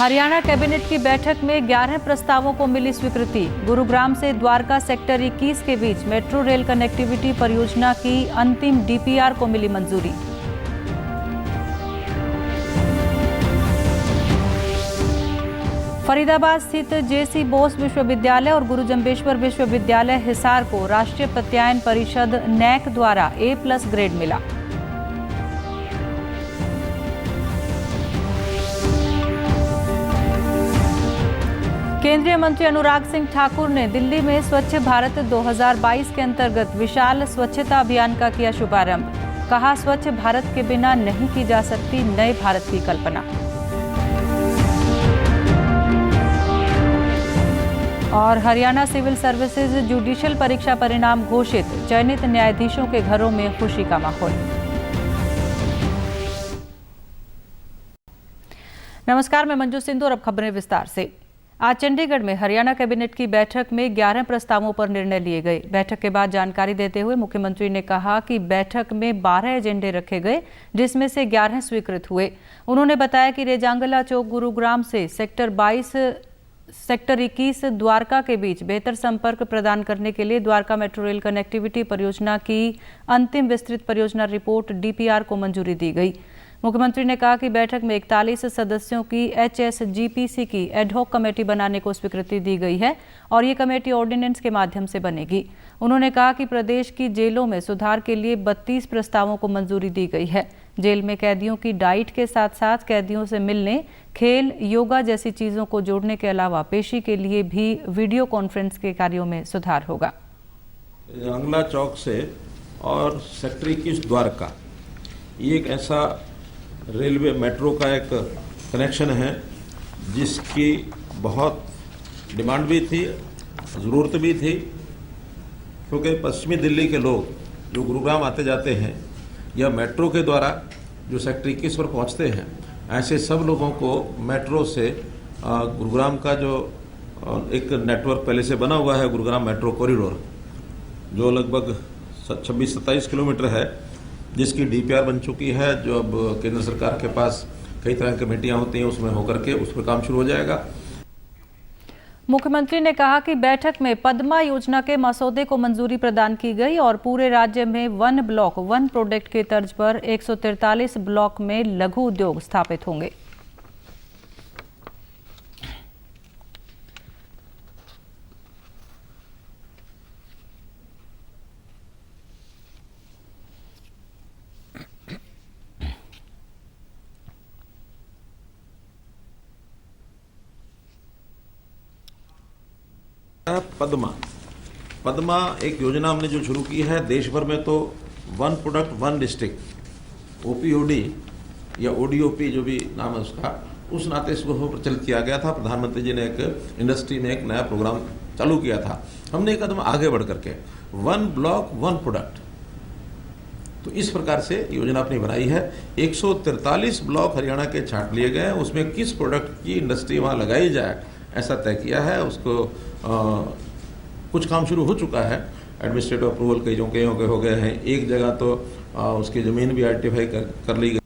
Haryana cabinet की बैठक में 11 प्रस्तावों को मिली स्वीकृति। गुरुग्राम से द्वारका सेक्टर 21 के बीच मेट्रो रेल कनेक्टिविटी परियोजना की अंतिम डीपीआर को मिली मंजूरी। फरीदाबाद स्थित जेसी बोस विश्वविद्यालय और गुरु जम्बेश्वर विश्वविद्यालय हिसार को राष्ट्रीय प्रत्यायन परिषद नैक द्वारा A+ ग्रेड मिला। केंद्रीय मंत्री अनुराग सिंह ठाकुर ने दिल्ली में स्वच्छ भारत 2022 के अंतर्गत विशाल स्वच्छता अभियान का किया शुभारंभ। कहा, स्वच्छ भारत के बिना नहीं की जा सकती नए भारत की कल्पना। और हरियाणा सिविल सर्विसेज जुडिशियल परीक्षा परिणाम घोषित। चयनित न्यायाधीशों के घरों में खुशी का माहौल। नमस्कार, मैं मंजू सिंधु और अब खबरें विस्तार से। आज चंडीगढ़ में हरियाणा कैबिनेट की बैठक में 11 प्रस्तावों पर निर्णय लिए गए। बैठक के बाद जानकारी देते हुए मुख्यमंत्री ने कहा कि बैठक में 12 एजेंडे रखे गए, जिसमें से 11 स्वीकृत हुए। उन्होंने बताया कि रेजांगला चौक गुरुग्राम से सेक्टर 22 सेक्टर 21 द्वारका के बीच बेहतर संपर्क प्रदान करने के लिए द्वारका मेट्रो रेल कनेक्टिविटी परियोजना की अंतिम विस्तृत परियोजना रिपोर्ट डीपीआर को मंजूरी दी गई। मुख्यमंत्री ने कहा कि बैठक में 41 सदस्यों की HSGPC की एडहॉक कमेटी बनाने को स्वीकृति दी गई है और ये कमेटी ऑर्डिनेंस के माध्यम से बनेगी। उन्होंने कहा कि प्रदेश की जेलों में सुधार के लिए 32 प्रस्तावों को मंजूरी दी गई है। जेल में कैदियों की डाइट के साथ साथ कैदियों से मिलने, खेल, योगा जैसी चीजों को जोड़ने के अलावा पेशी के लिए भी वीडियो कॉन्फ्रेंस के कार्यों में सुधार होगा। रेजांगला चौक से और सेक्टर 21 द्वारका, ये एक ऐसा रेलवे मेट्रो का एक कनेक्शन है जिसकी बहुत डिमांड भी थी, ज़रूरत भी थी, क्योंकि पश्चिमी दिल्ली के लोग जो गुरुग्राम आते जाते हैं या मेट्रो के द्वारा जो सेक्टर 21 पर पहुंचते हैं, ऐसे सब लोगों को मेट्रो से गुरुग्राम का जो एक नेटवर्क पहले से बना हुआ है, गुरुग्राम मेट्रो कॉरिडोर, जो लगभग 26-27 किलोमीटर है, जिसकी डीपीआर बन चुकी है, जो अब केंद्र सरकार के पास कई तरह की कमेटियां होती हैं, उसमें होकर के उस पर काम शुरू हो जाएगा। मुख्यमंत्री ने कहा कि बैठक में पद्मा योजना के मसौदे को मंजूरी प्रदान की गई और पूरे राज्य में 1 ब्लॉक 1 प्रोडक्ट के तर्ज पर 143 ब्लॉक में लघु उद्योग स्थापित होंगे। पद्मा एक योजना हमने जो शुरू की है, देश भर में तो 1 प्रोडक्ट 1 डिस्ट्रिक्ट OPOD या ODOP जो भी नाम है उसका, उस नाते इसको प्रचलित किया गया था। प्रधानमंत्री जी ने एक इंडस्ट्री में एक नया प्रोग्राम चालू किया था। हमने एक कदम आगे बढ़ करके 1 ब्लॉक 1 प्रोडक्ट, तो इस प्रकार से योजना अपनी बनाई है। 143 ब्लॉक हरियाणा के छांट लिए गए हैं, उसमें किस प्रोडक्ट की इंडस्ट्री वहाँ लगाई जाए ऐसा तय किया है। उसको कुछ काम शुरू हो चुका है, एडमिनिस्ट्रेटिव अप्रूवल कई जगह हो गए हैं, एक जगह तो उसकी ज़मीन भी आइडेंटिफाई कर ली गई।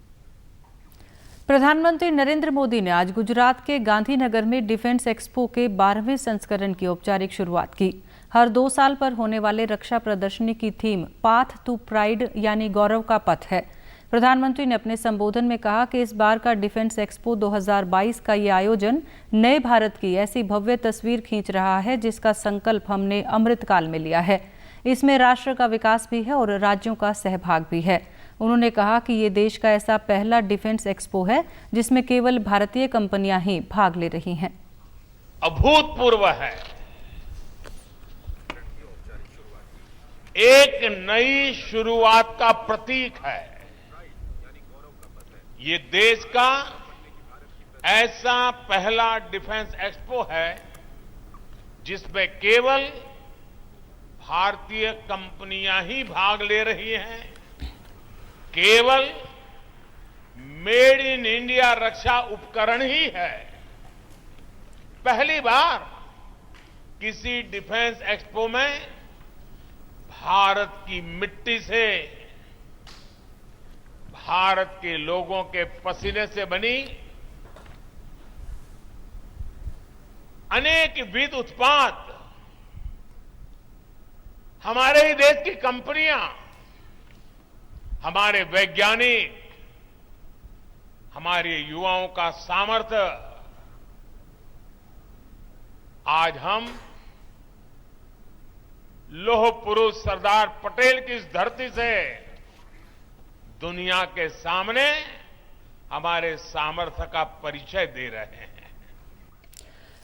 प्रधानमंत्री नरेंद्र मोदी ने आज गुजरात के गांधीनगर में डिफेंस एक्सपो के 12वें संस्करण की औपचारिक शुरुआत की। हर 2 साल पर होने वाले रक्षा प्रदर्शनी की थीम पाथ टू प्राइड यानी गौरव का पथ है। प्रधानमंत्री ने अपने संबोधन में कहा कि इस बार का डिफेंस एक्सपो 2022 का ये आयोजन नए भारत की ऐसी भव्य तस्वीर खींच रहा है जिसका संकल्प हमने अमृतकाल में लिया है। इसमें राष्ट्र का विकास भी है और राज्यों का सहभाग भी है। उन्होंने कहा कि ये देश का ऐसा पहला डिफेंस एक्सपो है जिसमें केवल भारतीय कंपनियां ही भाग ले रही हैं। अभूतपूर्व है, एक नई शुरुआत का प्रतीक है। ये देश का ऐसा पहला डिफेंस एक्सपो है जिसमें केवल भारतीय कंपनियां ही भाग ले रही हैं। केवल मेड इन इंडिया रक्षा उपकरण ही है। पहली बार किसी डिफेंस एक्सपो में भारत की मिट्टी से, भारत के लोगों के पसीने से बनी अनेक विध उत्पाद हमारे ही देश की कंपनियां, हमारे वैज्ञानिक, हमारे युवाओं का सामर्थ्य आज हम लौह पुरुष सरदार पटेल की इस धरती से दुनिया के सामने हमारे सामर्थ्य का परिचय दे रहे हैं।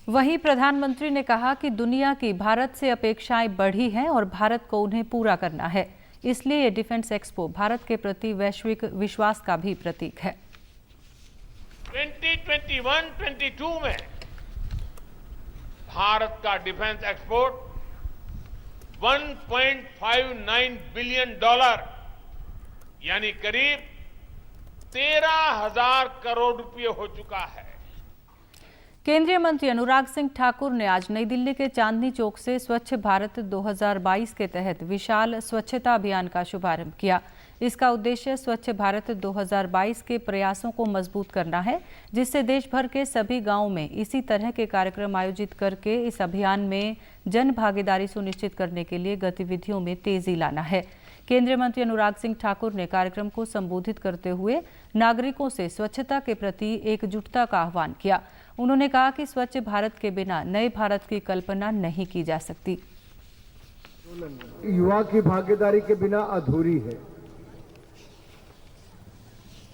वहीं प्रधानमंत्री ने कहा कि दुनिया की भारत से अपेक्षाएं बढ़ी हैं और भारत को उन्हें पूरा करना है, इसलिए ये डिफेंस एक्सपो भारत के प्रति वैश्विक विश्वास का भी प्रतीक है। 2021-22 में भारत का डिफेंस एक्सपोर्ट $1.59 बिलियन यानी करीब 13,000 करोड़ रुपए हो चुका है। केंद्रीय मंत्री अनुराग सिंह ठाकुर ने आज नई दिल्ली के चांदनी चौक से स्वच्छ भारत 2022 के तहत विशाल स्वच्छता अभियान का शुभारंभ किया। इसका उद्देश्य स्वच्छ भारत 2022 के प्रयासों को मजबूत करना है, जिससे देश भर के सभी गांवों में इसी तरह के कार्यक्रम आयोजित करके इस अभियान में जन भागीदारी सुनिश्चित करने के लिए गतिविधियों में तेजी लाना है। केंद्रीय मंत्री अनुराग सिंह ठाकुर ने कार्यक्रम को संबोधित करते हुए नागरिकों से स्वच्छता के प्रति एकजुटता का आह्वान किया। उन्होंने कहा कि स्वच्छ भारत के बिना नए भारत की कल्पना नहीं की जा सकती। युवा की भागीदारी के बिना अधूरी है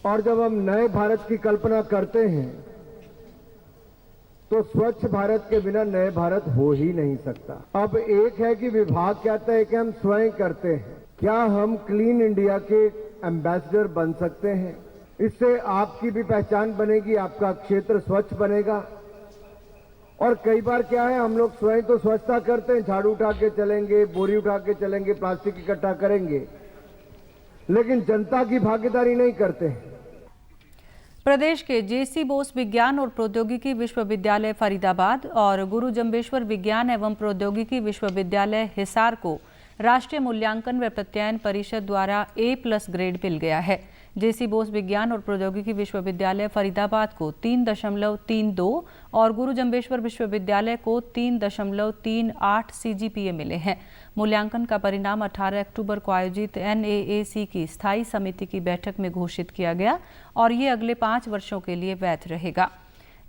और जब हम नए भारत की कल्पना करते हैं तो स्वच्छ भारत के बिना नए भारत हो ही नहीं सकता। अब एक है कि विभाग कहता है कि हम स्वयं करते हैं, क्या हम क्लीन इंडिया के एम्बेसडर बन सकते हैं? इससे आपकी भी पहचान बनेगी, आपका क्षेत्र स्वच्छ बनेगा। और कई बार क्या है, हम लोग स्वयं तो स्वच्छता करते हैं, झाड़ू उठा के चलेंगे, बोरी उठा के चलेंगे, प्लास्टिक इकट्ठा करेंगे, लेकिन जनता की भागीदारी नहीं करते हैं। प्रदेश के जेसी बोस विज्ञान और प्रौद्योगिकी विश्वविद्यालय फरीदाबाद और गुरु जम्बेश्वर विज्ञान एवं प्रौद्योगिकी विश्वविद्यालय हिसार को राष्ट्रीय मूल्यांकन व प्रत्यायन परिषद द्वारा A+ ग्रेड मिल गया है। जेसी बोस विज्ञान और प्रौद्योगिकी विश्वविद्यालय फरीदाबाद को 3.32 और गुरु जम्बेश्वर विश्वविद्यालय को 3.38 CGPA मिले हैं। मूल्यांकन का परिणाम 18 अक्टूबर को आयोजित NAAC की स्थायी समिति की बैठक में घोषित किया गया और ये अगले 5 वर्षों के लिए वैध रहेगा।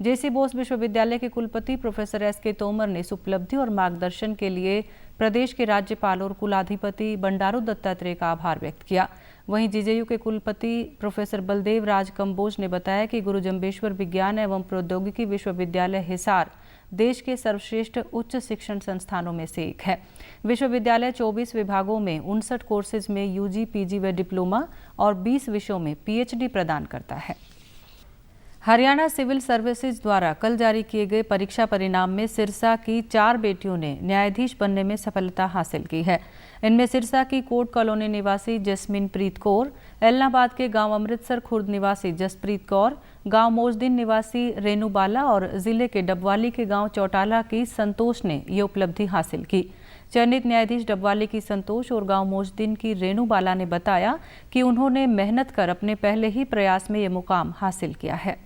जेसी बोस विश्वविद्यालय के कुलपति प्रोफेसर SK तोमर ने इस उपलब्धि और मार्गदर्शन के लिए प्रदेश के राज्यपाल और कुलाधिपति बंडारू दत्तात्रेय का आभार व्यक्त किया। वहीं JJU के कुलपति प्रोफेसर बलदेव राज कंबोज ने बताया कि गुरु जम्बेश्वर विज्ञान एवं प्रौद्योगिकी विश्वविद्यालय हिसार देश के सर्वश्रेष्ठ उच्च शिक्षण संस्थानों में से एक है। विश्वविद्यालय 24 विभागों में 59 कोर्सेज में UG, PG व डिप्लोमा और 20 विषयों में PhD प्रदान करता है। हरियाणा सिविल सर्विसेज द्वारा कल जारी किए गए परीक्षा परिणाम में सिरसा की 4 बेटियों ने न्यायाधीश बनने में सफलता हासिल की है। इनमें सिरसा की कोट कॉलोनी निवासी जस्मीन प्रीत कौर, एलनाबाद के गांव अमृतसर खुर्द निवासी जसप्रीत कौर, गांव मोजदीन निवासी रेनू बाला और जिले के डबवाली के गांव चौटाला की संतोष ने ये उपलब्धि हासिल की। चयनित न्यायाधीश डबवाली की संतोष और गांव मोजदीन की रेनू बाला ने बताया कि उन्होंने मेहनत कर अपने पहले ही प्रयास में ये मुकाम हासिल किया है।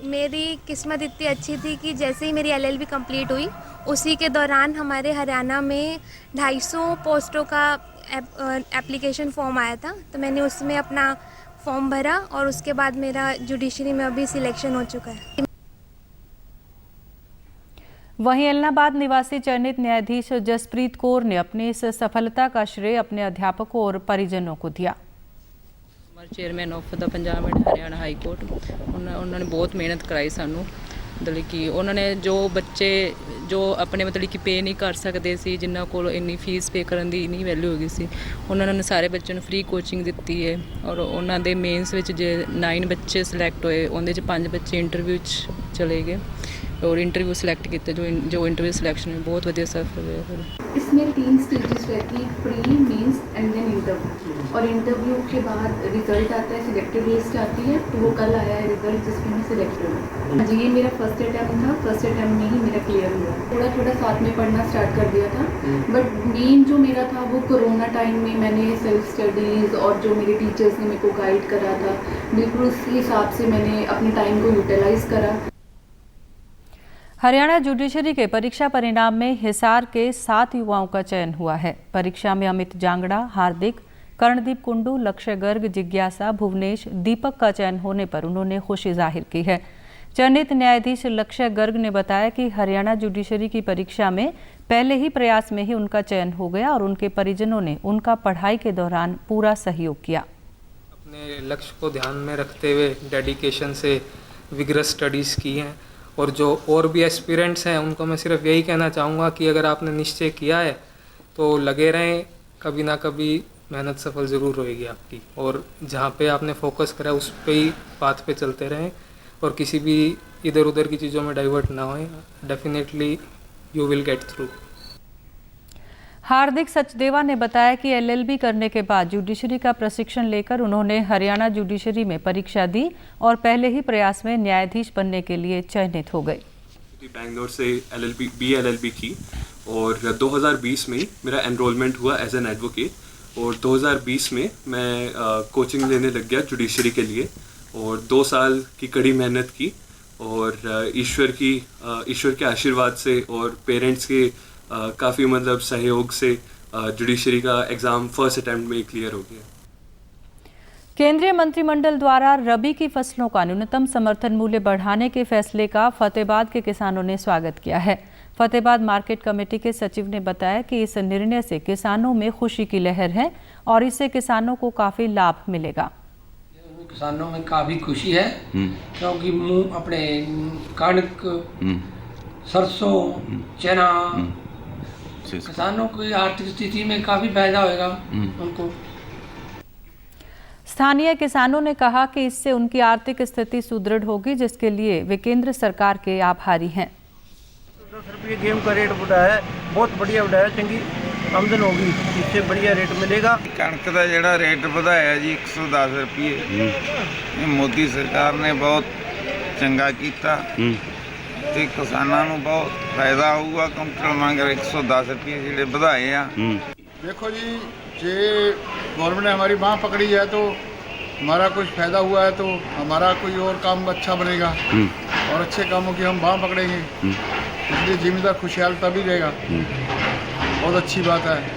मेरी किस्मत इतनी अच्छी थी कि जैसे ही मेरी LLB कंप्लीट हुई उसी के दौरान हमारे हरियाणा में 250 पोस्टों का एप्लीकेशन फॉर्म आया था, तो मैंने उसमें अपना फॉर्म भरा और उसके बाद मेरा जुडिशरी में अभी सिलेक्शन हो चुका है। वहीं एलनाबाद निवासी चयनित न्यायाधीश जसप्रीत कौर ने अपनी इस सफलता का श्रेय अपने अध्यापकों और परिजनों को दिया। Chairman of the Punjab and Haryana high court उन्होंने बहुत मेहनत कराई सानू, मतलब कि उन्होंने जो बच्चे जो अपने मतलब कि पे नहीं कर सकते सी, जिन्हों को इन्नी फीस पे करने की नहीं वैल्यू हो गई सी, उन्होंने सारे बच्चों को फ्री कोचिंग दी है और उन्होंने मेन्स में जो 9 बच्चे सिलेक्ट होए उनके 5 बच्चे इंटरव्यू चले गए और इंटरव्यू सिलेक्ट किए जो इंटरव्यू सिलेक्शन में बहुत वधिया सफल हुए। इसमें 3 स्टेजेस रहती है, pre, mains and then interview, और इंटरव्यू के बाद रिजल्ट आता है, सिलेक्टेड लिस्ट आती है, तो वो कल आया है रिजल्ट जिसमें मैं सिलेक्टेड हूँ। जी, ये मेरा फर्स्ट अटैम्प्ट था, फर्स्ट अटैम्प्ट में ही मेरा क्लियर हुआ। थोड़ा साथ में पढ़ना स्टार्ट कर दिया था, बट मेन जो मेरा था वो कोरोना टाइम में मैंने सेल्फ स्टडीज़ और जो मेरे टीचर्स ने मेरे को गाइड करा था, बिल्कुल उसी हिसाब से मैंने अपने टाइम को यूटिलाइज़ करा। हरियाणा जुडिशरी के परीक्षा परिणाम में हिसार के 7 युवाओं का चयन हुआ है। परीक्षा में अमित जांगड़ा, हार्दिक, कर्णदीप कुंडू, लक्ष्य गर्ग, जिज्ञासा, भुवनेश, दीपक का चयन होने पर उन्होंने खुशी जाहिर की है। चयनित न्यायाधीश लक्ष्य गर्ग ने बताया कि हरियाणा जुडिशरी की परीक्षा में पहले ही प्रयास में ही उनका चयन हो गया और उनके परिजनों ने उनका पढ़ाई के दौरान पूरा सहयोग किया। अपने लक्ष्य को ध्यान में रखते हुए डेडिकेशन से विगरस स्टडीज़ की हैं और जो और भी एस्पिरेंट्स हैं उनको मैं सिर्फ यही कहना चाहूँगा कि अगर आपने निश्चय किया है तो लगे रहें, कभी ना कभी मेहनत सफल ज़रूर होएगी आपकी, और जहाँ पे आपने फोकस करा उस पे ही पाथ पे चलते रहें और किसी भी इधर उधर की चीज़ों में डाइवर्ट ना होए। Definitely you will get through. Hardik Sachdeva ने बताया कि एलएलबी करने के बाद जुडिशरी का प्रशिक्षण लेकर उन्होंने हरियाणा जुडिशरी में परीक्षा दी और पहले ही प्रयास में न्यायाधीश बनने के लिए चयनित हो गए। बैंगलोर से BLLB की और 2020 में मेरा एनरोलमेंट हुआ एज एन एडवोकेट और 2020 में मैं कोचिंग लेने लग गया जुडिशरी के लिए और 2 साल की कड़ी मेहनत की और ईश्वर के आशीर्वाद से और पेरेंट्स के काफ़ी मतलब सहयोग से जुडिशरी का एग्ज़ाम फर्स्ट अटेम्प्ट में क्लियर हो गया। केंद्रीय मंत्रिमंडल द्वारा रबी की फसलों का न्यूनतम समर्थन मूल्य बढ़ाने के फैसले का फतेहाबाद के किसानों ने स्वागत किया है। फतेहाबाद मार्केट कमेटी के सचिव ने बताया कि इस निर्णय से किसानों में खुशी की लहर है और इससे किसानों को काफ़ी लाभ मिलेगा। किसानों में काफ़ी खुशी है क्योंकि अपने कणक, सरसों, चना, किसानों की आर्थिक स्थिति में काफ़ी फायदा होगा उनको। स्थानीय किसानों ने कहा कि इससे उनकी आर्थिक स्थिति सुदृढ़ होगी, जिसके लिए वे केंद्र सरकार के आभारी हैं। 10 रुपये गेहूं का रेट बढ़ाया, बहुत बढ़िया बढ़ाया, चंगी आमदन होगी, इससे बढ़िया रेट मिलेगा। कणक का ਜਿਹੜਾ रेट ਵਧਾਇਆ जी 110 रुपये, ये मोदी सरकार ने बहुत चंगा किया ਤੇ ਕਿਸਾਨਾਂ ਨੂੰ बहुत फायदा होगा। कंप्यूटर मंगर 110 रुपये ਜਿਹੜੇ ਵਧਾਏ ਆ। देखो जी, जे गवर्नमेंट ने हमारी बाँह पकड़ी है तो हमारा कुछ फायदा हुआ है तो हमारा कोई और काम अच्छा बनेगा और अच्छे कामों की हम बाँह पकड़ेंगे, इसलिए जिम्मेदार खुशहाल तभी रहेगा। बहुत अच्छी बात है।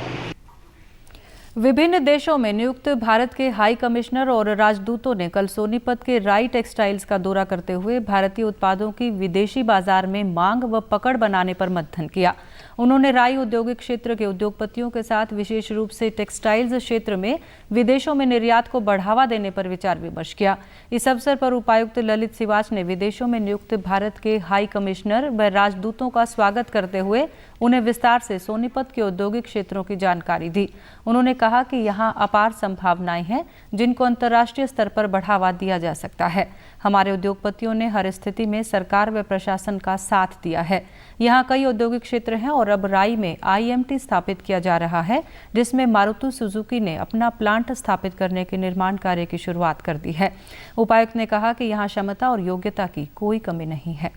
विभिन्न देशों में नियुक्त भारत के हाई कमिश्नर और राजदूतों ने कल सोनीपत के राई टेक्सटाइल्स का दौरा करते हुए भारतीय उत्पादों की विदेशी बाजार में मांग व पकड़ बनाने पर मंथन किया। उन्होंने राई औद्योगिक क्षेत्र के उद्योगपतियों के साथ विशेष रूप से टेक्सटाइल्स क्षेत्र में विदेशों में निर्यात को बढ़ावा देने पर विचार विमर्श किया। इस अवसर पर उपायुक्त ललित सिवाच ने विदेशों में नियुक्त भारत के हाई कमिश्नर व राजदूतों का स्वागत करते हुए उन्हें विस्तार से सोनीपत के औद्योगिक क्षेत्रों की जानकारी दी। उन्होंने कहा कि यहाँ अपार संभावनाएं हैं जिनको अंतर्राष्ट्रीय स्तर पर बढ़ावा दिया जा सकता है। हमारे उद्योगपतियों ने हर स्थिति में सरकार व प्रशासन का साथ दिया है। यहाँ कई औद्योगिक क्षेत्र हैं और अब राई में IMT स्थापित किया जा रहा है, जिसमें मारुति सुजुकी ने अपना प्लांट स्थापित करने के निर्माण कार्य की शुरुआत कर दी है। उपायुक्त ने कहा कि यहाँ क्षमता और योग्यता की कोई कमी नहीं है।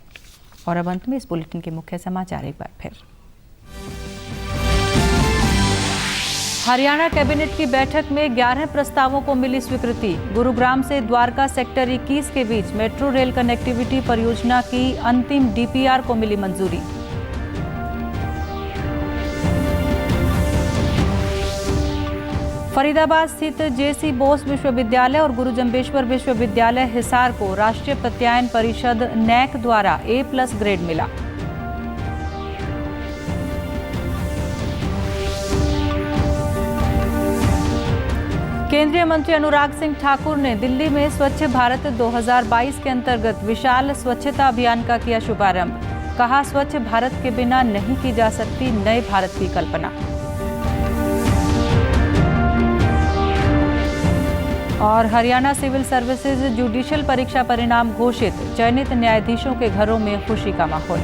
और अब अंत में इस बुलेटिन के मुख्य समाचार एक बार फिर। हरियाणा कैबिनेट की बैठक में 11 प्रस्तावों को मिली स्वीकृति। गुरुग्राम से द्वारका सेक्टर 21 के बीच मेट्रो रेल कनेक्टिविटी परियोजना की अंतिम DPR को मिली मंजूरी। फरीदाबाद स्थित JC बोस विश्वविद्यालय और गुरु जम्बेश्वर विश्वविद्यालय हिसार को राष्ट्रीय प्रत्यायन परिषद NAC द्वारा A+ ग्रेड मिला। केंद्रीय मंत्री अनुराग सिंह ठाकुर ने दिल्ली में स्वच्छ भारत 2022 के अंतर्गत विशाल स्वच्छता अभियान का किया शुभारंभ। कहा, स्वच्छ भारत के बिना नहीं की जा सकती नए भारत की कल्पना। और हरियाणा सिविल सर्विसेज जुडिशियल परीक्षा परिणाम घोषित, चयनित न्यायाधीशों के घरों में खुशी का माहौल।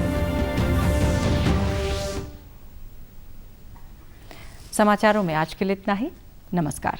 समाचारों में आज के लिए इतना ही। नमस्कार।